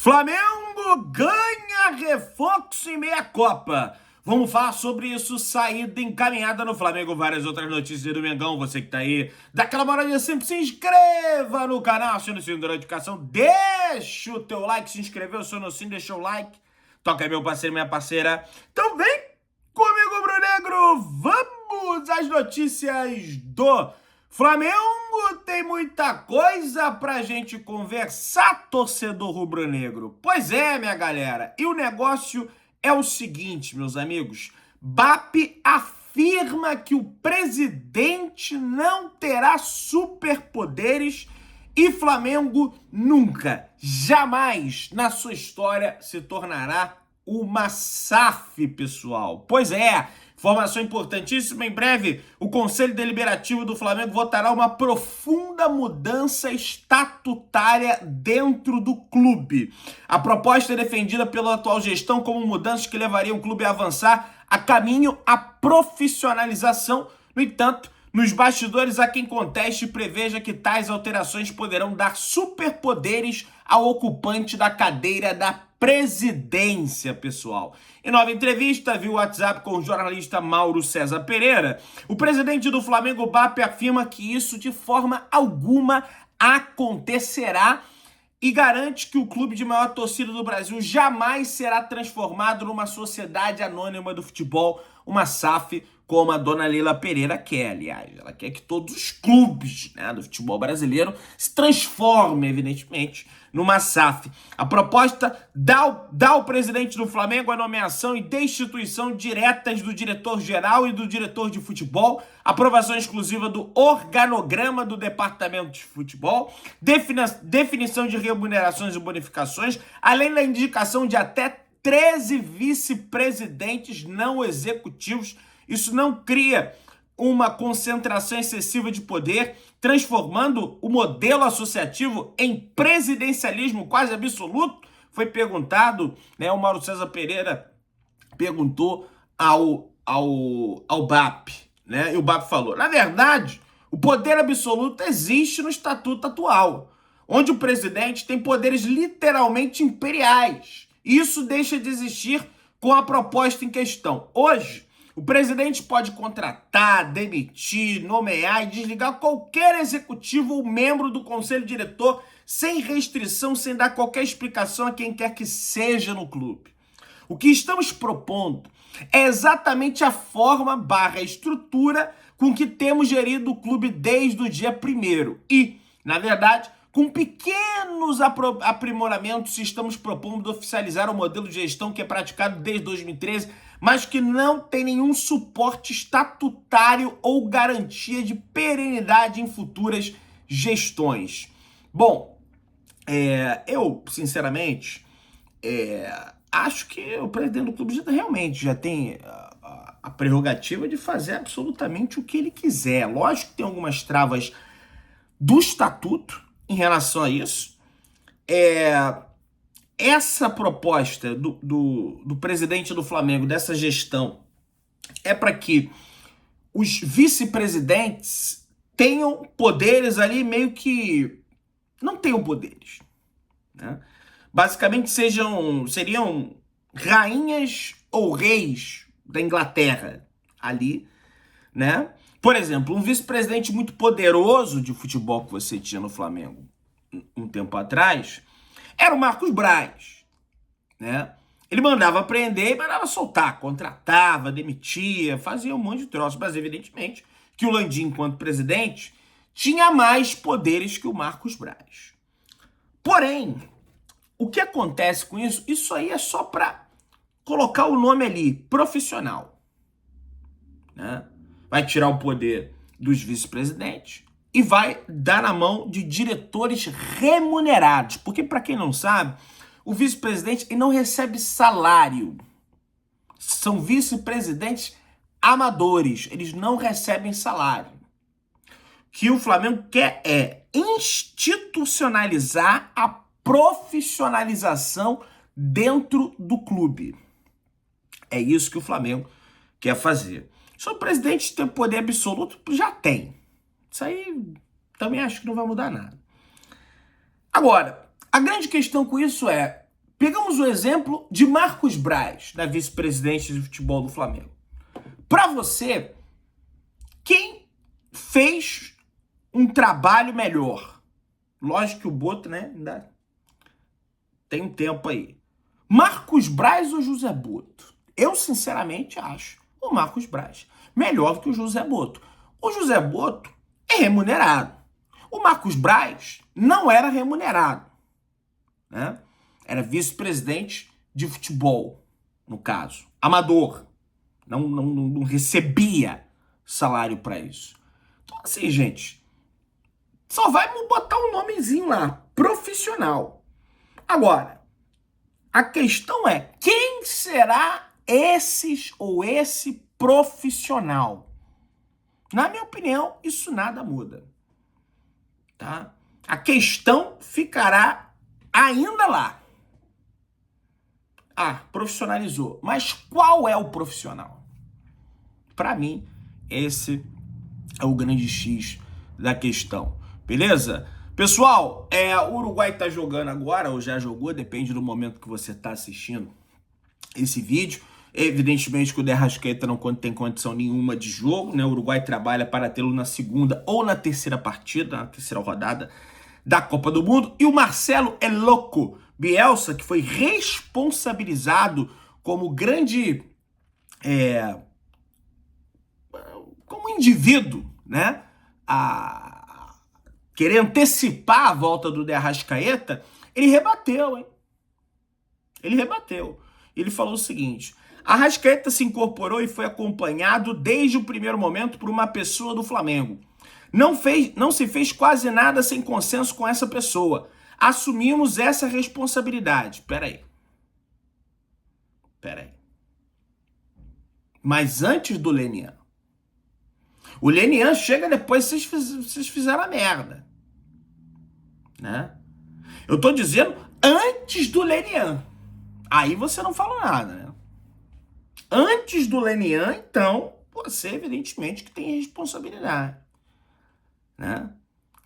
Flamengo ganha reforço em meia Copa. Vamos falar sobre isso, saída encaminhada no Flamengo, várias outras notícias do Mengão. Você que tá aí, dá aquela moradinha sempre, se inscreva no canal, aciona o sininho da notificação, deixa o teu like, se inscreveu, aciona o sininho, deixa o like. Toca aí, meu parceiro, minha parceira. Então vem comigo, Rubro Negro, vamos às notícias do Flamengo. Tem muita coisa pra gente conversar, torcedor rubro-negro. Pois é, minha galera, e o negócio é o seguinte, meus amigos. BAP afirma que o presidente não terá superpoderes e Flamengo nunca, jamais na sua história se tornará uma SAF, pessoal. Pois é, informação importantíssima, em breve o Conselho Deliberativo do Flamengo votará uma profunda mudança estatutária dentro do clube. A proposta é defendida pela atual gestão como mudanças que levariam o clube a avançar a caminho à profissionalização. No entanto, nos bastidores há quem conteste e preveja que tais alterações poderão dar superpoderes ao ocupante da cadeira da presidência, pessoal. Em nova entrevista via WhatsApp com o jornalista Mauro César Pereira, o presidente do Flamengo, BAP, afirma que isso de forma alguma acontecerá e garante que o clube de maior torcida do Brasil jamais será transformado numa sociedade anônima do futebol, uma SAF, como a dona Leila Pereira quer, aliás. Ela quer que todos os clubes, né, do futebol brasileiro se transformem, evidentemente, numa SAF. A proposta dá ao presidente do Flamengo a nomeação e destituição diretas do diretor-geral e do diretor de futebol, aprovação exclusiva do organograma do departamento de futebol, definição de remunerações e bonificações, além da indicação de até 13 vice-presidentes não executivos. Isso não cria uma concentração excessiva de poder, transformando o modelo associativo em presidencialismo quase absoluto? Foi perguntado, né, o Mauro César Pereira perguntou ao BAP, né, e o BAP falou, na verdade, o poder absoluto existe no estatuto atual, onde o presidente tem poderes literalmente imperiais. Isso deixa de existir com a proposta em questão. Hoje, o presidente pode contratar, demitir, nomear e desligar qualquer executivo ou membro do conselho diretor sem restrição, sem dar qualquer explicação a quem quer que seja no clube. O que estamos propondo é exatamente a forma / estrutura com que temos gerido o clube desde o dia 1º e, na verdade, com pequenos aprimoramentos, estamos propondo oficializar o modelo de gestão que é praticado desde 2013, mas que não tem nenhum suporte estatutário ou garantia de perenidade em futuras gestões. Bom, eu, sinceramente, acho que o presidente do clube realmente já tem a prerrogativa de fazer absolutamente o que ele quiser. Lógico que tem algumas travas do estatuto em relação a isso. Essa proposta do presidente do Flamengo, dessa gestão, é para que os vice-presidentes tenham poderes ali meio que não tenham poderes, né? Basicamente seriam rainhas ou reis da Inglaterra ali, né? Por exemplo, um vice-presidente muito poderoso de futebol que você tinha no Flamengo um tempo atrás era o Marcos Braz, né? Ele mandava prender e mandava soltar, contratava, demitia, fazia um monte de troços, mas evidentemente que o Landim, enquanto presidente, tinha mais poderes que o Marcos Braz. Porém, o que acontece com isso? Isso aí é só para colocar o nome ali, profissional, né? Vai tirar o poder dos vice-presidentes e vai dar na mão de diretores remunerados. Porque, para quem não sabe, o vice-presidente não recebe salário. São vice-presidentes amadores. Eles não recebem salário. O que o Flamengo quer é institucionalizar a profissionalização dentro do clube. É isso que o Flamengo quer fazer. Se o presidente tem poder absoluto, já tem. Isso aí também acho que não vai mudar nada. Agora, a grande questão com isso é Pegamos o exemplo de Marcos Braz, da vice-presidente de futebol do Flamengo. Para você, quem fez um trabalho melhor? Lógico que o Boto, né, ainda tem um tempo aí. Marcos Braz ou José Boto? Eu, sinceramente, acho o Marcos Braz melhor do que o José Boto. O José Boto é remunerado. O Marcos Braz não era remunerado, né? Era vice-presidente de futebol, no caso. Amador. Não recebia salário para isso. Então, assim, gente, só vai botar um nomezinho lá, profissional. Agora, a questão é, quem será esse profissional? Na minha opinião, isso nada muda, tá? A questão ficará ainda lá. Profissionalizou. Mas qual é o profissional? Para mim, esse é o grande X da questão. Beleza? Pessoal, o Uruguai tá jogando agora, ou já jogou, depende do momento que você tá assistindo esse vídeo. Evidentemente que o De Arrascaeta não tem condição nenhuma de jogo, né? O Uruguai trabalha para tê-lo na segunda ou na terceira partida, na terceira rodada da Copa do Mundo. E o Marcelo é louco. Bielsa, que foi responsabilizado como grande... como indivíduo, né? Querer antecipar a volta do De Arrascaeta, ele rebateu, hein? Ele rebateu. Ele falou o seguinte: Arrascaeta se incorporou e foi acompanhado desde o primeiro momento por uma pessoa do Flamengo. Não se fez quase nada sem consenso com essa pessoa. Assumimos essa responsabilidade. Peraí. Mas antes do Lenian. O Lenian chega depois que vocês fizeram a merda, né? Eu tô dizendo antes do Lenian. Aí você não fala nada, né? Antes do Lenian, então, você evidentemente que tem responsabilidade, né?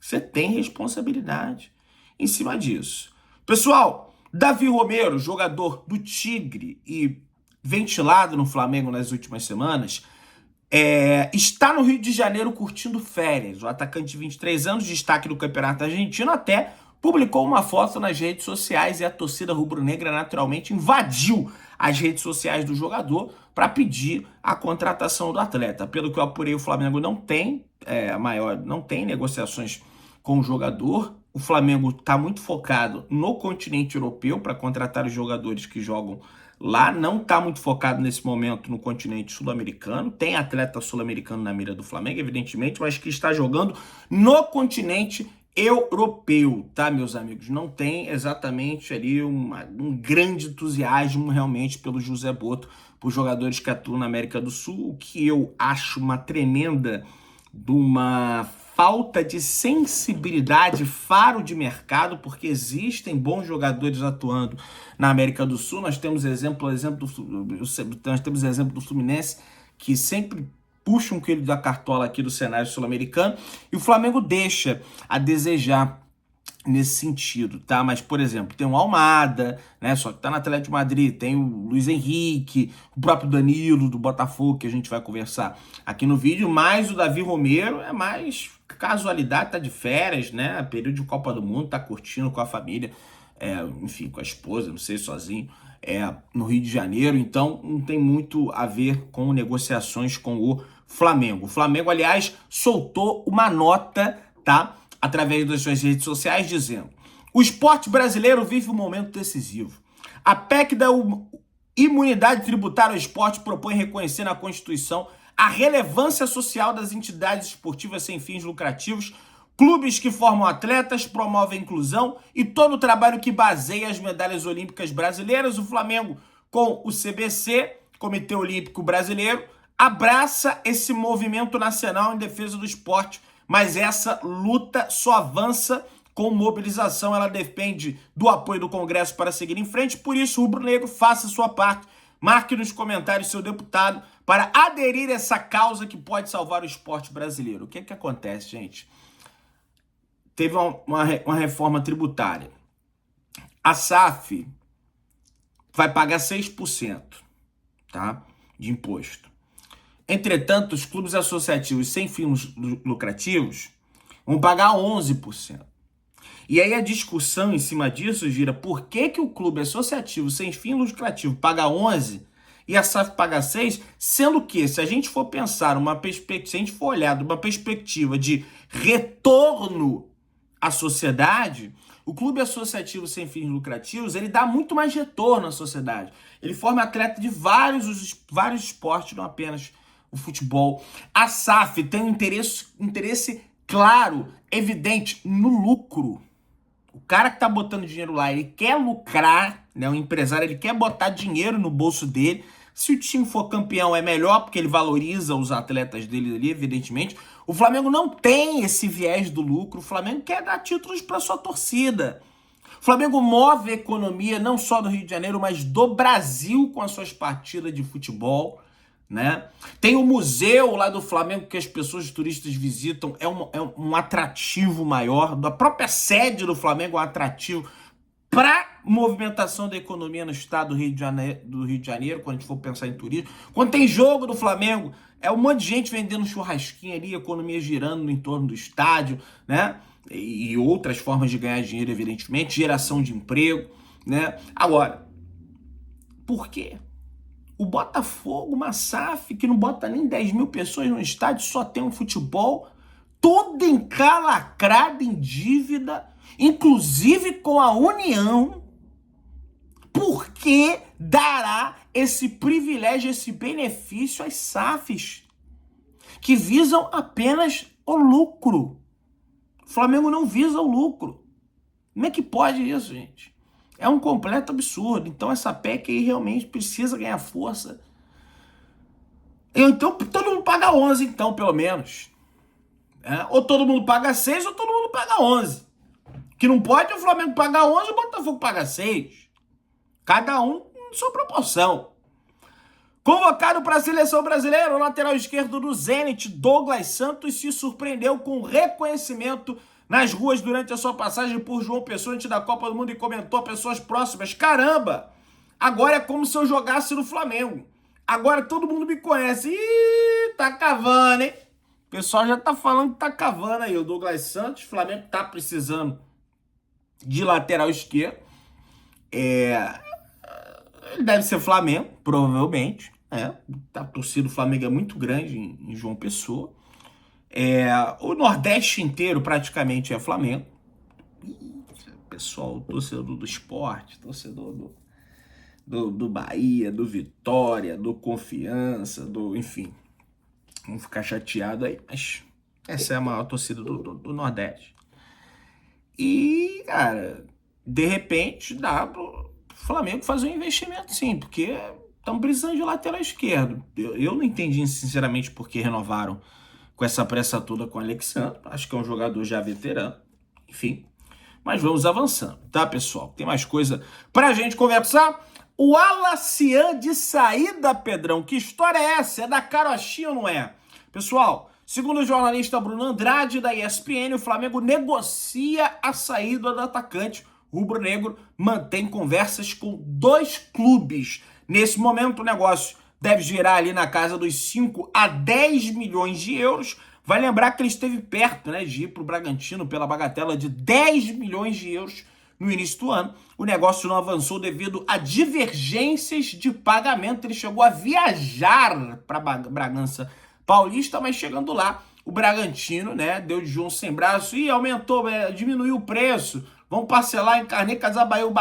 Você tem responsabilidade em cima disso. Pessoal, Davi Romero, jogador do Tigre e ventilado no Flamengo nas últimas semanas, está no Rio de Janeiro curtindo férias. O atacante de 23 anos, destaque do Campeonato Argentino, até publicou uma foto nas redes sociais e a torcida rubro-negra naturalmente invadiu as redes sociais do jogador para pedir a contratação do atleta. Pelo que eu apurei, o Flamengo não tem negociações com o jogador. O Flamengo está muito focado no continente europeu para contratar os jogadores que jogam lá, não está muito focado nesse momento no continente sul-americano. Tem atleta sul-americano na mira do Flamengo, evidentemente, mas que está jogando no continente europeu, tá, meus amigos? Não tem exatamente ali um grande entusiasmo realmente pelo José Boto, por jogadores que atuam na América do Sul, o que eu acho uma tremenda de uma falta de sensibilidade, faro de mercado, porque existem bons jogadores atuando na América do Sul. Nós temos exemplo do Fluminense, que sempre puxa um coelho da cartola aqui do cenário sul-americano, e o Flamengo deixa a desejar nesse sentido, tá? Mas, por exemplo, tem o Almada, né? Só que tá na Atlético de Madrid, tem o Luiz Henrique, o próprio Danilo do Botafogo, que a gente vai conversar aqui no vídeo, mas o Davi Romero é mais casualidade, tá de férias, né? Período de Copa do Mundo, tá curtindo com a família, enfim, com a esposa, não sei, sozinho, no Rio de Janeiro, então não tem muito a ver com negociações com o Flamengo. O Flamengo, aliás, soltou uma nota, tá? Através das suas redes sociais, dizendo: o esporte brasileiro vive um momento decisivo. A PEC da imunidade tributária ao esporte propõe reconhecer na Constituição a relevância social das entidades esportivas sem fins lucrativos, clubes que formam atletas, promovem a inclusão e todo o trabalho que baseia as medalhas olímpicas brasileiras. O Flamengo, com o CBC, Comitê Olímpico Brasileiro, abraça esse movimento nacional em defesa do esporte, mas essa luta só avança com mobilização, ela depende do apoio do Congresso para seguir em frente. Por isso, o rubro-negro, faça a sua parte, marque nos comentários seu deputado para aderir a essa causa que pode salvar o esporte brasileiro. O que que acontece, gente? Teve uma reforma tributária. A SAF vai pagar 6%, tá? De imposto. Entretanto, os clubes associativos sem fins lucrativos vão pagar 11%. E aí a discussão em cima disso gira por que o clube associativo sem fim lucrativo paga 11% e a SAF paga 6%, sendo que, se a gente for pensar se a gente for olhar de uma perspectiva de retorno à sociedade, o clube associativo sem fins lucrativos, ele dá muito mais retorno à sociedade. Ele forma atleta de vários esportes, não apenas o futebol. A SAF tem um interesse claro, evidente, no lucro. O cara que tá botando dinheiro lá, ele quer lucrar, né? O empresário, ele quer botar dinheiro no bolso dele. Se o time for campeão, é melhor, porque ele valoriza os atletas dele ali, evidentemente. O Flamengo não tem esse viés do lucro. O Flamengo quer dar títulos para sua torcida. O Flamengo move a economia não só do Rio de Janeiro, mas do Brasil com as suas partidas de futebol, né? Tem o museu lá do Flamengo que as pessoas, os turistas visitam, é um atrativo maior. Da própria sede do Flamengo é um atrativo para movimentação da economia no estado do Rio de Janeiro, quando a gente for pensar em turismo. Quando tem jogo do Flamengo, é um monte de gente vendendo churrasquinho ali, economia girando no entorno do estádio, né? E outras formas de ganhar dinheiro, evidentemente, geração de emprego, né? Agora, por quê? O Botafogo, uma SAF, que não bota nem 10 mil pessoas no estádio, só tem um futebol, todo encalacrado em dívida, inclusive com a União, por que dará esse privilégio, esse benefício às SAFs, que visam apenas o lucro? O Flamengo não visa o lucro. Como é que pode isso, gente? É um completo absurdo. Então essa PEC aí realmente precisa ganhar força. Então todo mundo paga 11, então, pelo menos. Ou todo mundo paga 6 ou todo mundo paga 11. Que não pode o Flamengo pagar 11 e o Botafogo paga 6. Cada um em sua proporção. Convocado para a seleção brasileira, o lateral esquerdo do Zenit, Douglas Santos, se surpreendeu com reconhecimento nas ruas durante a sua passagem por João Pessoa antes da Copa do Mundo e comentou a pessoas próximas: caramba, agora é como se eu jogasse no Flamengo. Agora todo mundo me conhece. Ih, tá cavando, hein? O pessoal já tá falando que tá cavando aí. O Douglas Santos, o Flamengo tá precisando de lateral esquerdo. Ele deve ser Flamengo, provavelmente. A torcida do Flamengo é muito grande em João Pessoa. O Nordeste inteiro praticamente é Flamengo. Pessoal, torcedor do Sport, torcedor do Bahia, do Vitória, do Confiança, enfim. Vamos ficar chateados aí, mas essa é a maior torcida do Nordeste. E, cara, de repente dá pro Flamengo fazer um investimento, sim, porque estão precisando de lateral esquerdo. Eu não entendi, sinceramente, por que renovaram com essa pressa toda com o Alexandre. Acho que é um jogador já veterano. Enfim, mas vamos avançando, tá, pessoal? Tem mais coisa pra gente conversar. O Alacian de saída, Pedrão. Que história é essa? É da carochinha ou não é? Pessoal, segundo o jornalista Bruno Andrade, da ESPN, o Flamengo negocia a saída do atacante. O rubro-negro mantém conversas com 2 clubes. Nesse momento, o negócio deve girar ali na casa dos 5 a 10 milhões de euros. Vai lembrar que ele esteve perto, né, de ir para o Bragantino pela bagatela de 10 milhões de euros no início do ano. O negócio não avançou devido a divergências de pagamento. Ele chegou a viajar para Bragança Paulista, mas chegando lá, o Bragantino, né, deu de João sem braço e aumentou, diminuiu o preço. Vamos parcelar em carnê, Casabaú.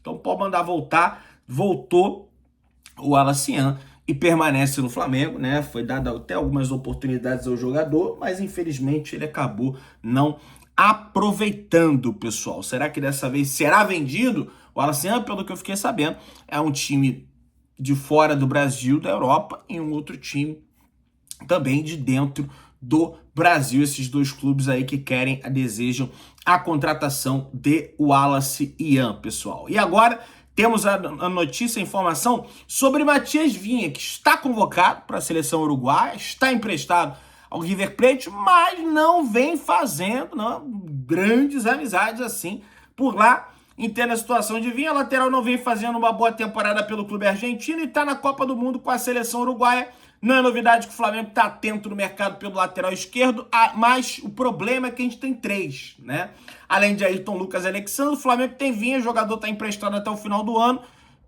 Então pode mandar voltar. Voltou o Alacian e permanece no Flamengo, né? Foi dada até algumas oportunidades ao jogador, mas infelizmente ele acabou não aproveitando, pessoal. Será que dessa vez será vendido? O Alacian, pelo que eu fiquei sabendo, é um time de fora do Brasil, da Europa, e um outro time também de dentro do Brasil. Esses 2 clubes aí que desejam a contratação de Wallace Ian, pessoal. E agora temos a notícia, a informação sobre Matias Vinha, que está convocado para a seleção uruguaia, está emprestado ao River Plate, mas não vem fazendo grandes amizades assim por lá. entenda a situação de Vinha. A lateral não vem fazendo uma boa temporada pelo clube argentino e está na Copa do Mundo com a seleção uruguaia. Não é novidade que o Flamengo está atento no mercado pelo lateral esquerdo, mas o problema é que a gente tem 3, né? Além de Ayrton Lucas e Alexandre, o Flamengo tem Vinha, o jogador está emprestado até o final do ano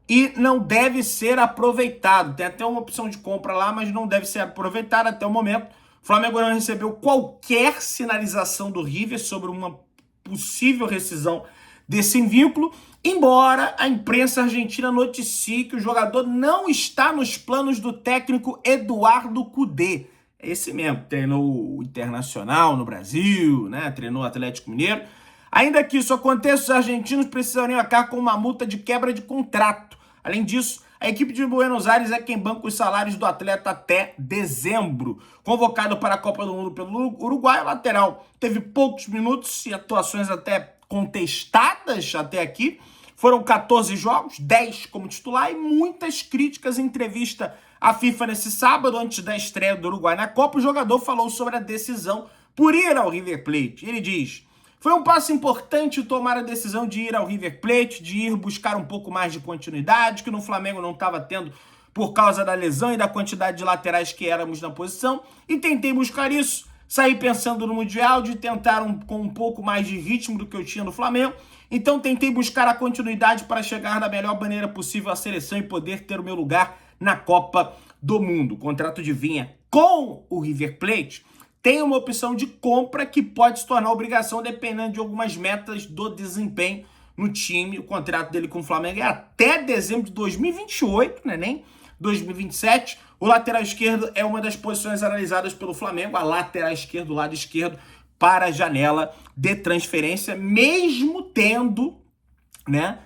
e não deve ser aproveitado. Tem até uma opção de compra lá, mas não deve ser aproveitado até o momento. O Flamengo não recebeu qualquer sinalização do River sobre uma possível rescisão desse vínculo, embora a imprensa argentina noticie que o jogador não está nos planos do técnico Eduardo Cudê. É esse mesmo, treinou o Internacional no Brasil, né? Treinou o Atlético Mineiro. Ainda que isso aconteça, os argentinos precisariam arcar com uma multa de quebra de contrato. Além disso, a equipe de Buenos Aires é quem banca os salários do atleta até dezembro. Convocado para a Copa do Mundo pelo Uruguai, o lateral teve poucos minutos e atuações até contestadas até aqui. Foram 14 jogos, 10 como titular e muitas críticas em entrevista à FIFA nesse sábado, antes da estreia do Uruguai na Copa. O jogador falou sobre a decisão por ir ao River Plate. Ele diz: foi um passo importante tomar a decisão de ir ao River Plate, de ir buscar um pouco mais de continuidade, que no Flamengo não estava tendo por causa da lesão e da quantidade de laterais que éramos na posição, e tentei buscar isso. Saí pensando no Mundial, de tentar com um pouco mais de ritmo do que eu tinha no Flamengo, então tentei buscar a continuidade para chegar da melhor maneira possível à seleção e poder ter o meu lugar na Copa do Mundo. O contrato de Vinha com o River Plate tem uma opção de compra que pode se tornar obrigação dependendo de algumas metas do desempenho no time. O contrato dele com o Flamengo é até dezembro de 2028, né? Nem 2027. O lateral esquerdo é uma das posições analisadas pelo Flamengo, a lateral esquerdo, o lado esquerdo, para a janela de transferência, mesmo tendo, né,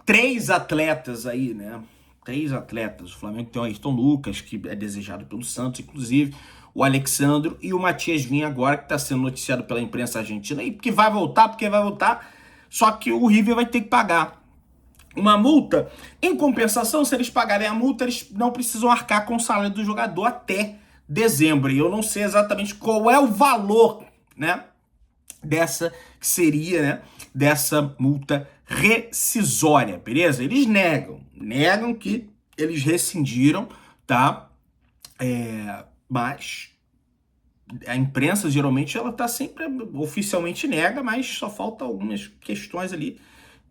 3 atletas aí, né? 3 atletas. O Flamengo tem o Ayrton Lucas, que é desejado pelo Santos, inclusive, o Alexandre e o Matias Vinha agora, que está sendo noticiado pela imprensa argentina, e porque vai voltar, só que o River vai ter que pagar uma multa. Em compensação, se eles pagarem a multa, eles não precisam arcar com o salário do jogador até dezembro. E eu não sei exatamente qual é o valor, né, que seria, né, dessa multa rescisória, beleza? Eles negam que eles rescindiram, tá? Mas a imprensa, geralmente, ela tá sempre, oficialmente nega, mas só falta algumas questões ali.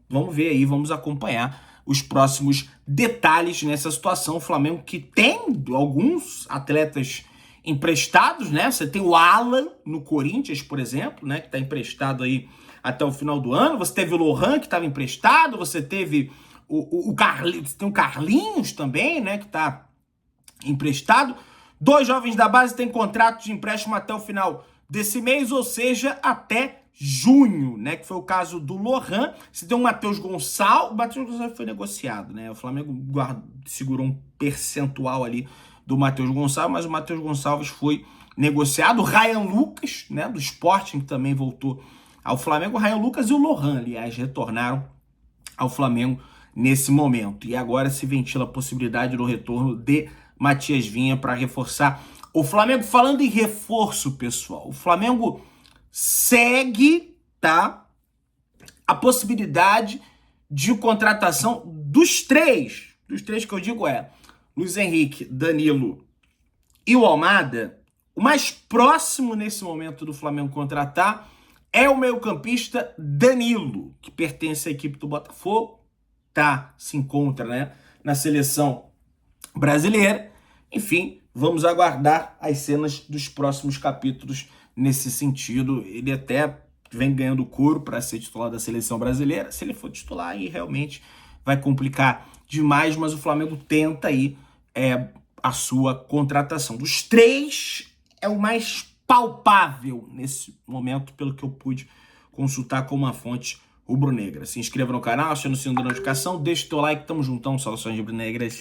Vamos ver aí, vamos acompanhar os próximos detalhes nessa situação. O Flamengo que tem alguns atletas emprestados, né? Você tem o Alan no Corinthians, por exemplo, né? Que tá emprestado aí até o final do ano. Você teve o Lohan, que estava emprestado. Você teve o Carlinhos, tem o Carlinhos também, né? Que tá emprestado. 2 jovens da base têm contrato de empréstimo até o final desse mês, ou seja, até junho, né? Que foi o caso do Lohan. Você tem o Matheus Gonçalves. O Matheus Gonçalves foi negociado, né? O Flamengo segurou um percentual ali do Matheus Gonçalves, mas o Matheus Gonçalves foi negociado. O Ryan Lucas, né? Do Sporting, que também voltou ao Flamengo. O Ryan Lucas e o Lohan, aliás, retornaram ao Flamengo nesse momento. E agora se ventila a possibilidade do retorno de Matias Vinha para reforçar o Flamengo. Falando em reforço, pessoal, o Flamengo segue, tá, a possibilidade de contratação dos três que eu digo Luiz Henrique, Danilo e o Almada. O mais próximo nesse momento do Flamengo contratar é o meio-campista Danilo, que pertence à equipe do Botafogo, se encontra, né, na seleção brasileira. Enfim, vamos aguardar as cenas dos próximos capítulos nesse sentido. Ele até vem ganhando couro para ser titular da seleção brasileira. Se ele for titular, aí realmente vai complicar demais, mas o Flamengo tenta aí a sua contratação. Dos 3, é o mais palpável nesse momento, pelo que eu pude consultar com uma fonte rubro-negra. Se inscreva no canal, acione o sino da notificação, deixa o teu like, tamo juntão, saudações rubro-negras.